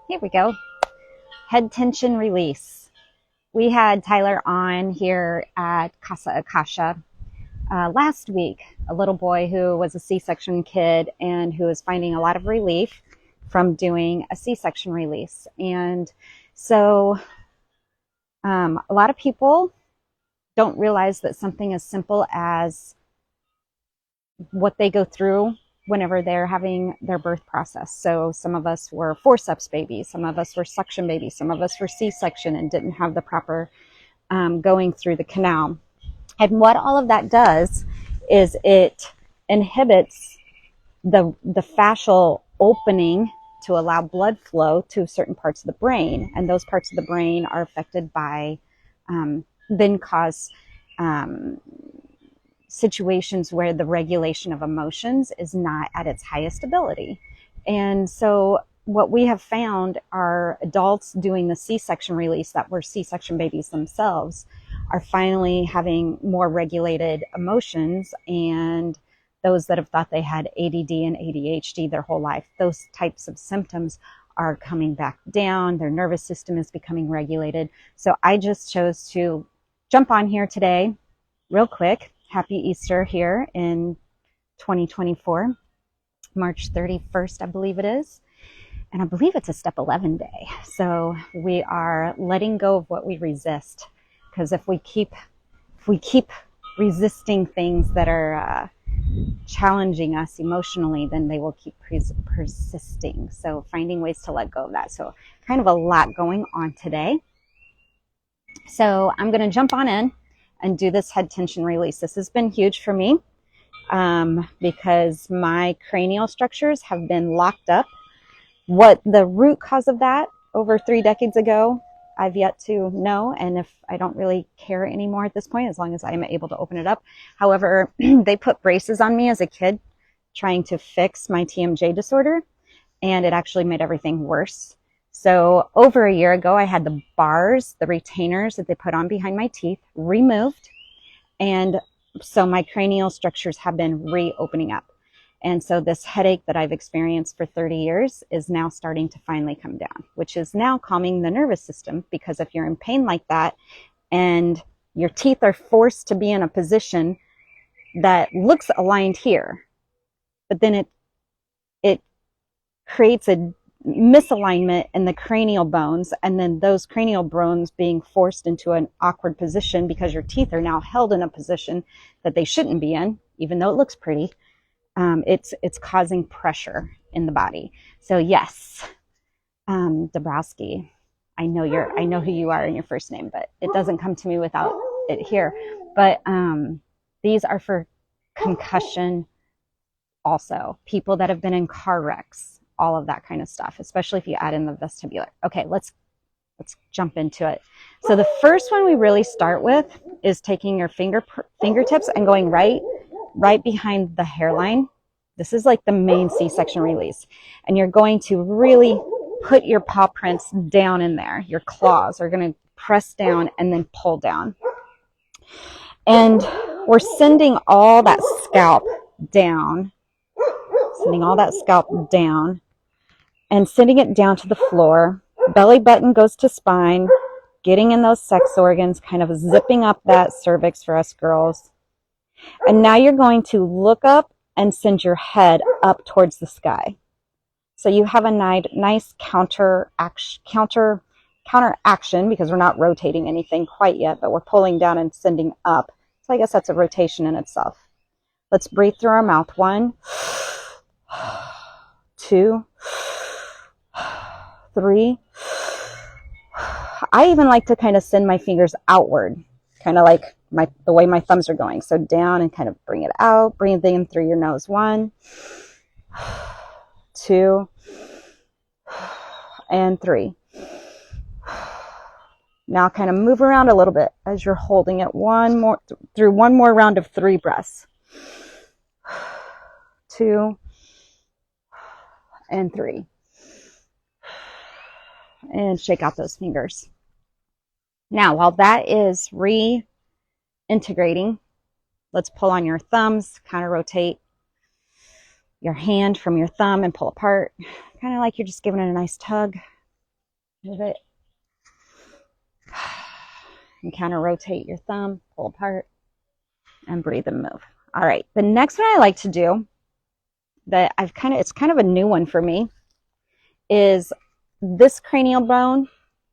Here we go. Head tension release. We had Tyler on here at Casa Akasha last week, a little boy who was a C-section kid and who is finding a lot of relief from doing a C-section release. And so a lot of people don't realize that something as simple as what they go through whenever they're having their birth process. So some of us were forceps babies, some of us were suction babies, some of us were C-section and didn't have the proper going through the canal. And what all of that does is it inhibits the fascial opening to allow blood flow to certain parts of the brain. And those parts of the brain are affected by, then cause situations where the regulation of emotions is not at its highest ability. And so what we have found are adults doing the C-section release that were C-section babies themselves are finally having more regulated emotions, and those that have thought they had ADD and ADHD their whole life, those types of symptoms are coming back down. Their nervous system is becoming regulated. So I just chose to jump on here today real quick. Happy Easter here in 2024, March 31st, I believe it is. And I believe it's a step 11 day. So we are letting go of what we resist. Because if we keep resisting things that are challenging us emotionally, then they will keep persisting. So finding ways to let go of that. So kind of a lot going on today. So I'm going to jump on in and do this head tension release. This has been huge for me because my cranial structures have been locked up. What the root cause of that over 3 decades ago, I've yet to know, and if I don't really care anymore at this point, as long as I am able to open it up. However, they put braces on me as a kid trying to fix my TMJ disorder, and it actually made everything worse. So over a year ago, I had the bars, the retainers that they put on behind my teeth, removed. And so my cranial structures have been reopening up. And so this headache that I've experienced for 30 years is now starting to finally come down, which is now calming the nervous system, because if you're in pain like that and your teeth are forced to be in a position that looks aligned here, but then it creates a misalignment in the cranial bones, and then those cranial bones being forced into an awkward position because your teeth are now held in a position that they shouldn't be in, even though it looks pretty. It's causing pressure in the body. So yes, Dabrowski, I know who you are in your first name, but it doesn't come to me without it here. But these are for concussion, also people that have been in car wrecks, all of that kind of stuff, especially if you add in the vestibular. Okay, let's jump into it. So the first one we really start with is taking your fingertips and going right behind the hairline. This is like the main C-section release. And you're going to really put your paw prints down in there. Your claws are going to press down and then pull down. And we're sending all that scalp down, and sending it down to the floor. Belly button goes to spine, getting in those sex organs, kind of zipping up that cervix for us girls. And now you're going to look up and send your head up towards the sky. So you have a nice counter action, because we're not rotating anything quite yet, but we're pulling down and sending up. So I guess that's a rotation in itself. Let's breathe through our mouth. 1, 2, 3. I even like to kind of send my fingers outward, kind of like the way my thumbs are going. So down and kind of bring it out. Breathe in through your nose. 1, 2, and 3. Now kind of move around a little bit as you're holding it through one more round of 3 breaths. 2 and 3. And shake out those fingers. Now, while that is reintegrating, let's pull on your thumbs, kind of rotate your hand from your thumb and pull apart, kind of like you're just giving it a nice tug. Move it. And kind of rotate your thumb, pull apart, and breathe and move. All right, the next one I like to do that it's kind of a new one for me is this cranial bone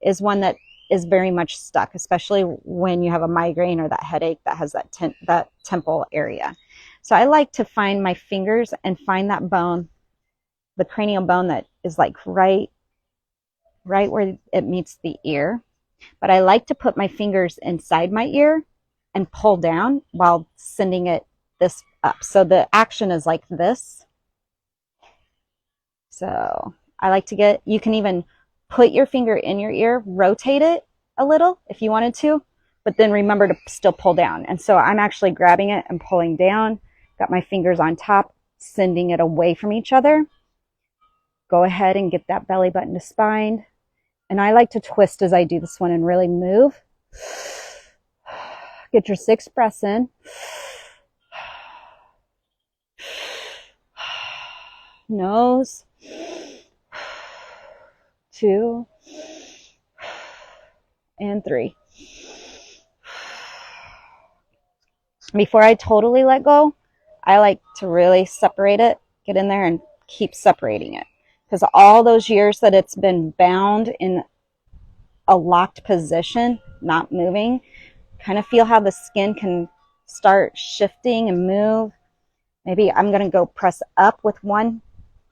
is one that is very much stuck, especially when you have a migraine or that headache that has that temple area. So I like to find my fingers and find that bone, the cranial bone that is like right where it meets the ear. But I like to put my fingers inside my ear and pull down while sending it this up. So the action is like this. So I like to get, you can even put your finger in your ear, rotate it a little if you wanted to, but then remember to still pull down. And so I'm actually grabbing it and pulling down, got my fingers on top, sending it away from each other. Go ahead and get that belly button to spine. And I like to twist as I do this one and really move. Get your 6 breaths in. Nose. 2 and 3. Before I totally let go, I like to really separate it, get in there and keep separating it. Because all those years that it's been bound in a locked position, not moving, kind of feel how the skin can start shifting and move. Maybe I'm going to go press up with one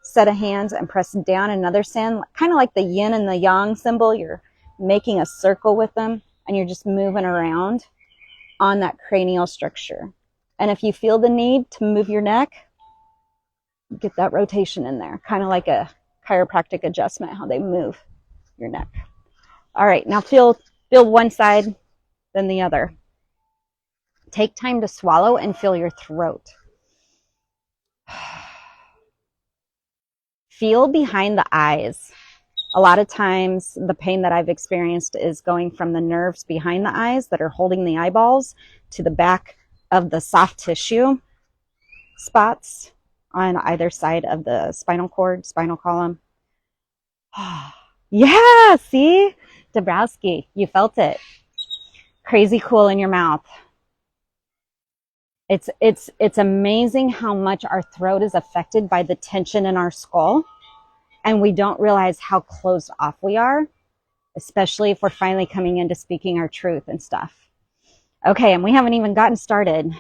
set of hands and press down another hand, kind of like the yin and the yang symbol. You're making a circle with them and you're just moving around on that cranial structure. And if you feel the need to move your neck, get that rotation in there, kind of like a chiropractic adjustment, how they move your neck. All right, now feel one side, then the other. Take time to swallow and feel your throat. Feel behind the eyes. A lot of times the pain that I've experienced is going from the nerves behind the eyes that are holding the eyeballs to the back of the soft tissue spots on either side of the spinal cord, spinal column. Yeah, see? Dabrowski, you felt it. Crazy cool in your mouth. It's amazing how much our throat is affected by the tension in our skull, and we don't realize how closed off we are, especially if we're finally coming into speaking our truth and stuff. Okay, and we haven't even gotten started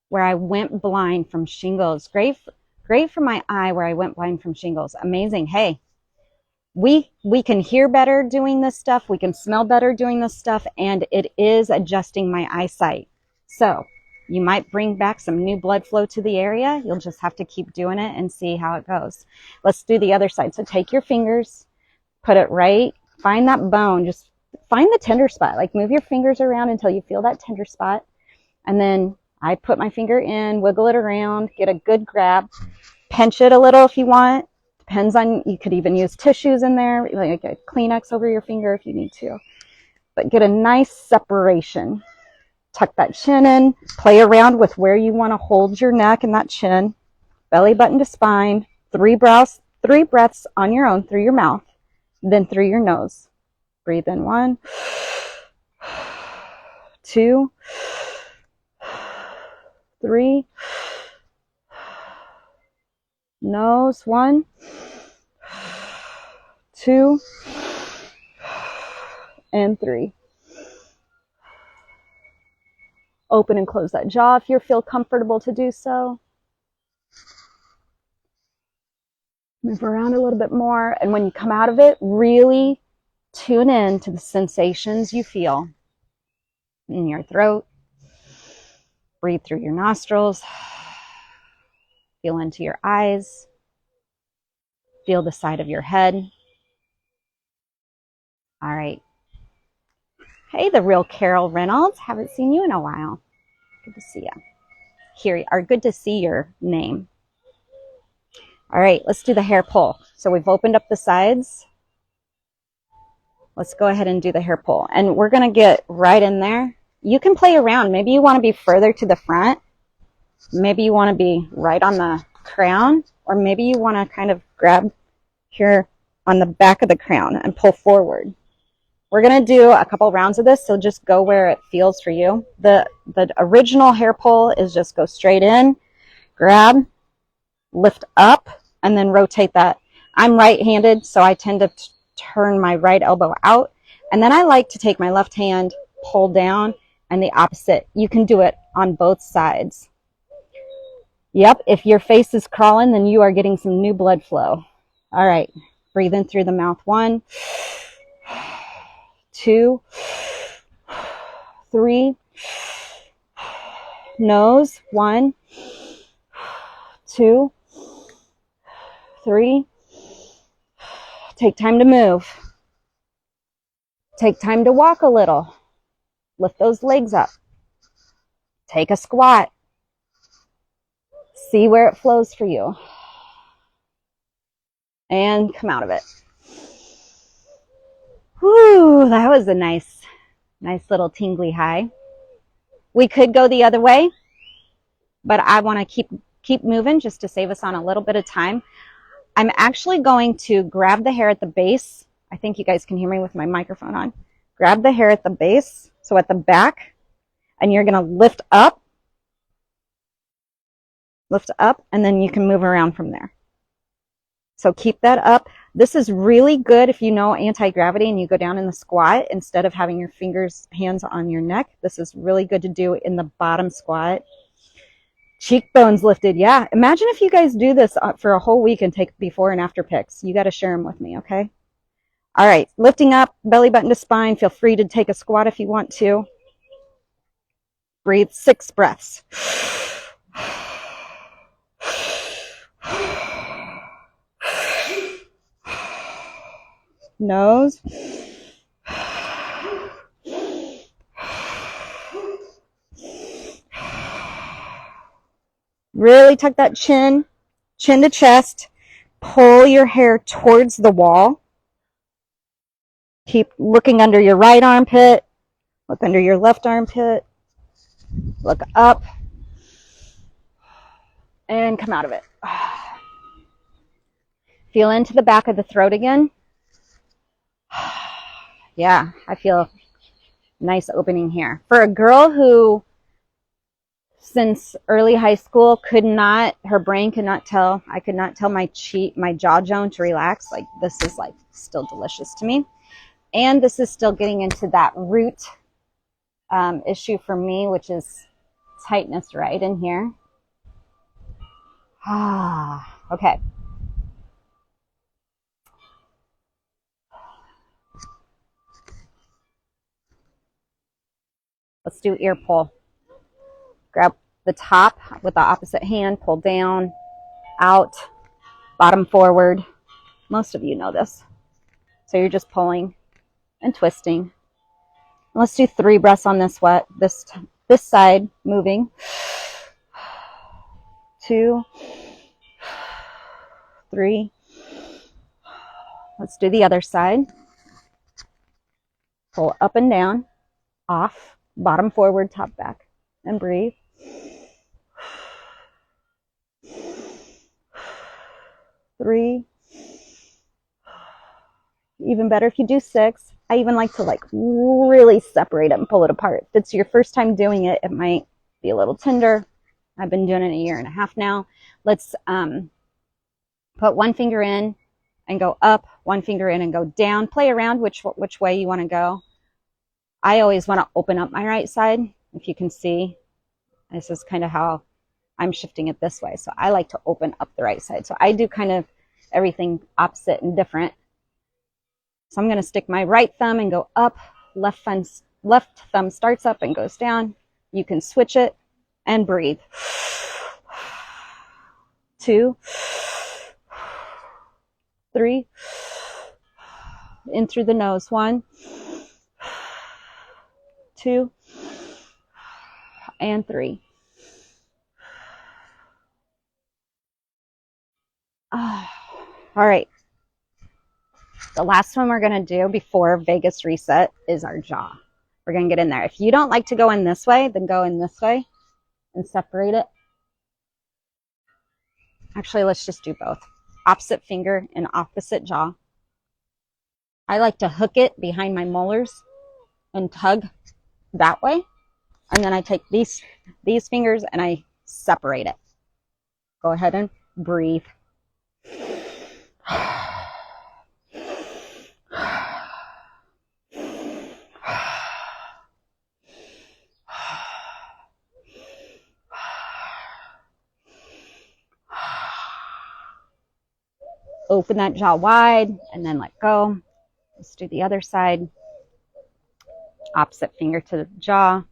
where I went blind from shingles. Great for my eye where I went blind from shingles. Amazing. Hey, we can hear better doing this stuff. We can smell better doing this stuff, and it is adjusting my eyesight. So you might bring back some new blood flow to the area. You'll just have to keep doing it and see how it goes. Let's do the other side. So take your fingers, put it right, find that bone, just find the tender spot. Like move your fingers around until you feel that tender spot. And then I put my finger in, wiggle it around, get a good grab, pinch it a little if you want. Depends on, you could even use tissues in there, like a Kleenex over your finger if you need to. But get a nice separation. Tuck that chin in, play around with where you want to hold your neck and that chin, belly button to spine, 3 breaths on your own through your mouth, then through your nose. Breathe in 1, 2, 3. Nose, 1, 2, and 3. Open and close that jaw if you feel comfortable to do so. Move around a little bit more. And when you come out of it, really tune in to the sensations you feel in your throat. Breathe through your nostrils. Feel into your eyes. Feel the side of your head. All right. Hey, the real Carol Reynolds. Haven't seen you in a while. Good to see you. Here, or good to see your name. All right, let's do the hair pull. So we've opened up the sides. Let's go ahead and do the hair pull. And we're going to get right in there. You can play around. Maybe you want to be further to the front. Maybe you want to be right on the crown. Or maybe you want to kind of grab here on the back of the crown and pull forward. We're going to do a couple rounds of this, so just go where it feels for you. The original hair pull is just go straight in, grab, lift up, and then rotate that. I'm right-handed, so I tend to turn my right elbow out, and then I like to take my left hand, pull down, and the opposite. You can do it on both sides. Yep, if your face is crawling, then you are getting some new blood flow. All right, breathe in through the mouth. 1, 2, 3. Nose. 1, 2, 3. Take time to move. Take time to walk a little. Lift those legs up. Take a squat. See where it flows for you. And come out of it. Whew, that was a nice little tingly high. We could go the other way, but I want to keep moving just to save us on a little bit of time. I'm actually going to grab the hair at the base. I think you guys can hear me with my microphone on. Grab the hair at the base, so at the back, and you're going to lift up, and then you can move around from there. So keep that up. This is really good if you know anti-gravity and you go down in the squat instead of having your hands on your neck. This is really good to do in the bottom squat. Cheekbones lifted. Yeah. Imagine if you guys do this for a whole week and take before and after pics. You got to share them with me, okay? All right. Lifting up, belly button to spine. Feel free to take a squat if you want to. Breathe 6 breaths. Nose. Really tuck that chin to chest. Pull your hair towards the wall. Keep looking under your right armpit. Look under your left armpit. Look up. And come out of it. Feel into the back of the throat again. Yeah, I feel nice opening here. For a girl who, since early high school, her brain could not tell, I could not tell my jaw zone to relax. Like, this is like still delicious to me. And this is still getting into that root issue for me, which is tightness right in here. Okay. Let's do ear pull. Grab the top with the opposite hand, pull down, out, bottom forward. Most of you know this. So you're just pulling and twisting. Let's do 3 breaths on this side, moving. 2, 3. Let's do the other side. Pull up and down, off, bottom forward, top back, and breathe. 3. Even better if you do 6. I even like to really separate it and pull it apart. If it's your first time doing it, it might be a little tender. I've been doing it 1.5 years now. Let's put 1 finger in and go up, 1 finger in and go down. Play around which way you want to go. I always want to open up my right side. If you can see, this is kind of how I'm shifting it this way. So I like to open up the right side. So I do kind of everything opposite and different. So I'm going to stick my right thumb and go up. Left thumb starts up and goes down. You can switch it and breathe. 2, 3. In through the nose. 1, 2, and 3. All right. The last one we're going to do before Vegas reset is our jaw. We're going to get in there. If you don't like to go in this way, then go in this way and separate it. Actually, let's just do both. Opposite finger and opposite jaw. I like to hook it behind my molars and tug that way. And then I take these fingers and I separate it. Go ahead and breathe. Open that jaw wide and then let go. Let's do the other side. Opposite finger to the jaw,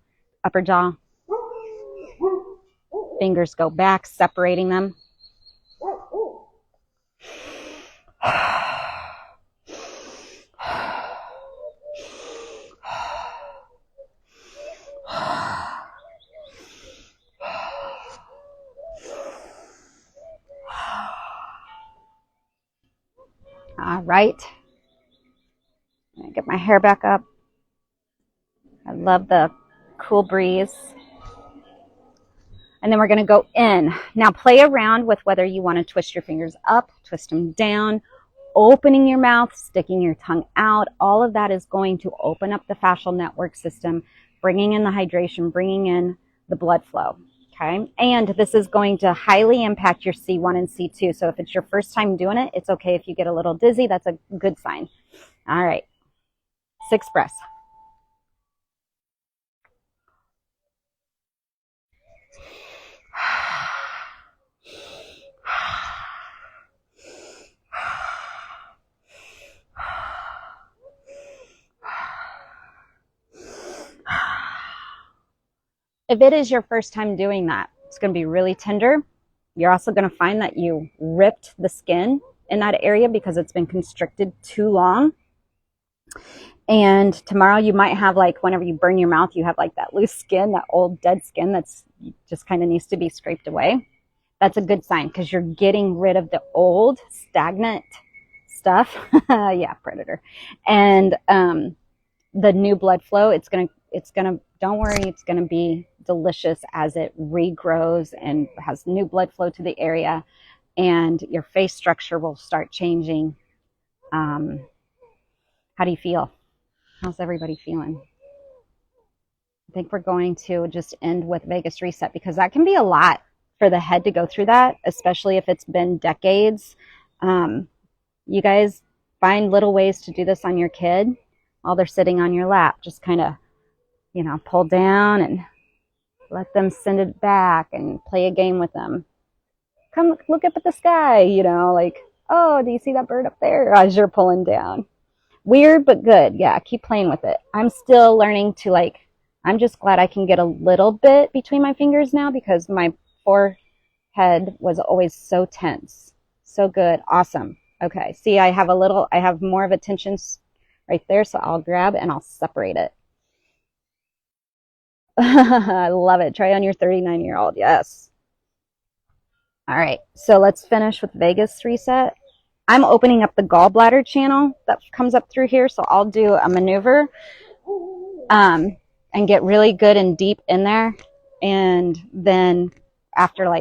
upper jaw. Fingers go back, separating them. All right. Get my hair back up. I love the cool breeze. And then we're going to go in. Now play around with whether you want to twist your fingers up, twist them down, opening your mouth, sticking your tongue out. All of that is going to open up the fascial network system, bringing in the hydration, bringing in the blood flow. Okay. And this is going to highly impact your C1 and C2. So if it's your first time doing it, it's okay if you get a little dizzy. That's a good sign. All right. 6 breaths. If it is your first time doing that, it's going to be really tender. You're also going to find that you ripped the skin in that area because it's been constricted too long. And tomorrow you might have, like, whenever you burn your mouth, you have like that loose skin, that old dead skin that's just kind of needs to be scraped away. That's a good sign because you're getting rid of the old stagnant stuff. Yeah, predator. And the new blood flow, it's gonna, don't worry, it's gonna be delicious as it regrows and has new blood flow to the area, and your face structure will start changing. How do you feel? How's everybody feeling? I think we're going to just end with vagus reset because that can be a lot for the head to go through that, especially if it's been decades. You guys find little ways to do this on your kid while they're sitting on your lap. Just kind of, pull down and let them send it back and play a game with them. Come look up at the sky, like, oh, do you see that bird up there? As you're pulling down. Weird, but good. Yeah, keep playing with it. I'm still learning to, I'm just glad I can get a little bit between my fingers now because my forehead was always so tense. So good. Awesome. Okay. See, I have more of a tension right there, so I'll grab and I'll separate it. I love it. Try on your 39-year-old. Yes. All right. So let's finish with vagus reset. I'm opening up the gallbladder channel that comes up through here. So I'll do a maneuver and get really good and deep in there. And then after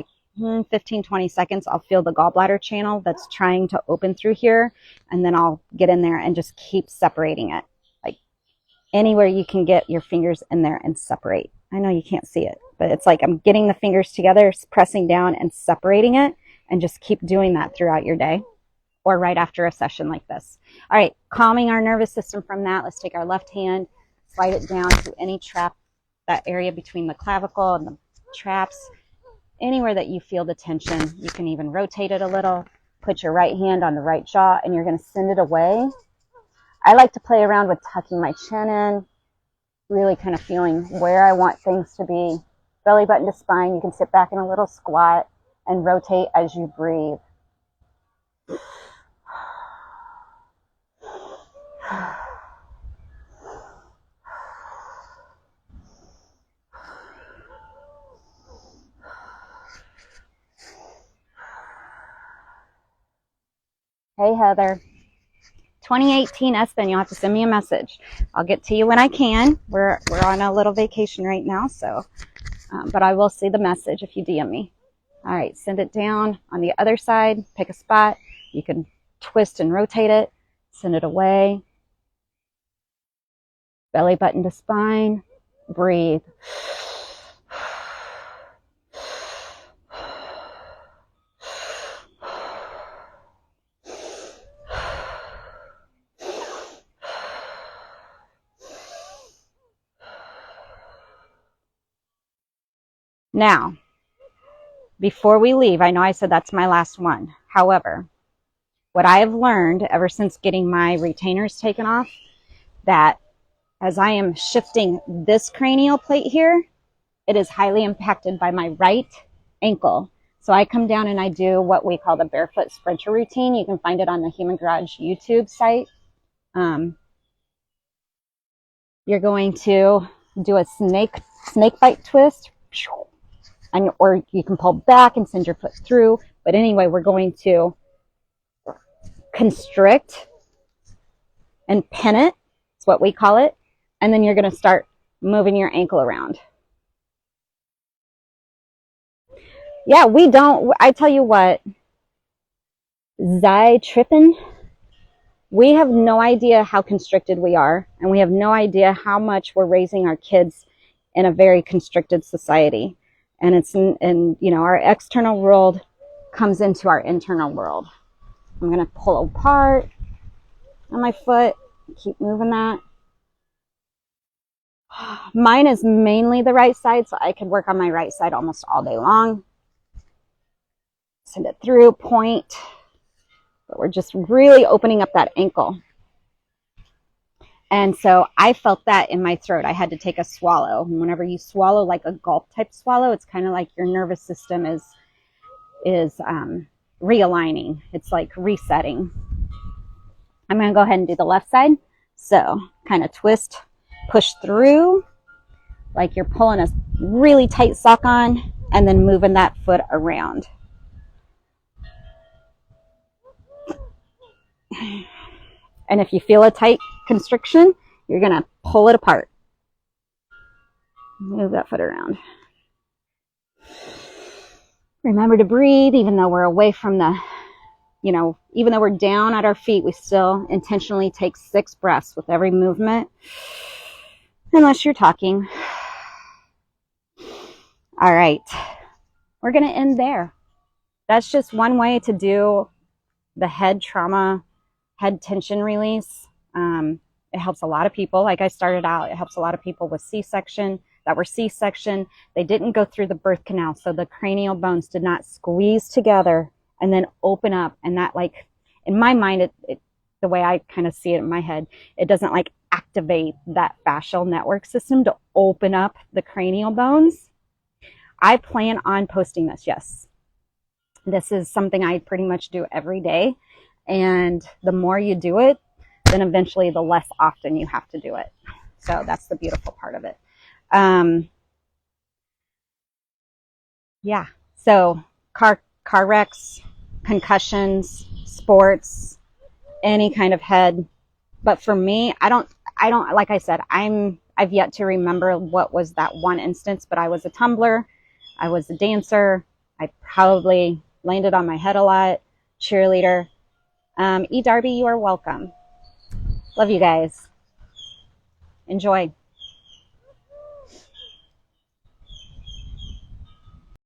15, 20 seconds, I'll feel the gallbladder channel that's trying to open through here. And then I'll get in there and just keep separating it. Anywhere you can get your fingers in there and separate. I know you can't see it, but it's like I'm getting the fingers together, pressing down and separating it, and just keep doing that throughout your day or right after a session like this. All right, calming our nervous system from that. Let's take our left hand, slide it down to any trap, that area between the clavicle and the traps. Anywhere that you feel the tension, you can even rotate it a little. Put your right hand on the right jaw, and you're going to send it away. I like to play around with tucking my chin in, really kind of feeling where I want things to be. Belly button to spine. You can sit back in a little squat and rotate as you breathe. Hey, Heather. 2018 Espen, you'll have to send me a message. I'll get to you when I can. We're on a little vacation right now, so but I will see the message if you DM me. All right, send it down on the other side. Pick a spot. You can twist and rotate it. Send it away. Belly button to spine. Breathe. Now, before we leave, I know I said that's my last one. However, what I have learned ever since getting my retainers taken off, that as I am shifting this cranial plate here, it is highly impacted by my right ankle. So I come down and I do what we call the barefoot sprinter routine. You can find it on the Human Garage YouTube site. You're going to do a snake bite twist, and or you can pull back and send your foot through. But anyway, we're going to constrict and pin it. It's what we call it. And then you're going to start moving your ankle around. Yeah, we don't, I tell you what, tripping. We have no idea how constricted we are, and we have no idea how much we're raising our kids in a very constricted society. And our external world comes into our internal world. I'm going to pull apart on my foot, keep moving that. Mine is mainly the right side, so I could work on my right side almost all day long. Send it through, point. But we're just really opening up that ankle. And so I felt that in my throat. I had to take a swallow. And whenever you swallow like a gulp type swallow, it's kind of like your nervous system is realigning. It's like resetting. I'm going to go ahead and do the left side. So kind of twist, push through like you're pulling a really tight sock on, and then moving that foot around. And if you feel a tight constriction, you're going to pull it apart. Move that foot around. Remember to breathe, even though we're away from the, even though we're down at our feet, we still intentionally take 6 breaths with every movement, unless you're talking. All right. We're going to end there. That's just one way to do the head trauma, head tension release. It helps a lot of people. Like I started out, it helps a lot of people with C-section, that were C-section. They didn't go through the birth canal, so the cranial bones did not squeeze together and then open up. And that, like, in my mind, the way I kind of see it in my head, it doesn't like activate that fascial network system to open up the cranial bones. I plan on posting this, yes. This is something I pretty much do every day. And the more you do it, then eventually the less often you have to do it. So that's the beautiful part of it. Yeah. So car wrecks, concussions, sports, any kind of head. But for me, I don't, like I said, I've yet to remember what was that one instance, but I was a tumbler. I was a dancer. I probably landed on my head a lot. Cheerleader. E. Darby, you are welcome. Love you guys. Enjoy.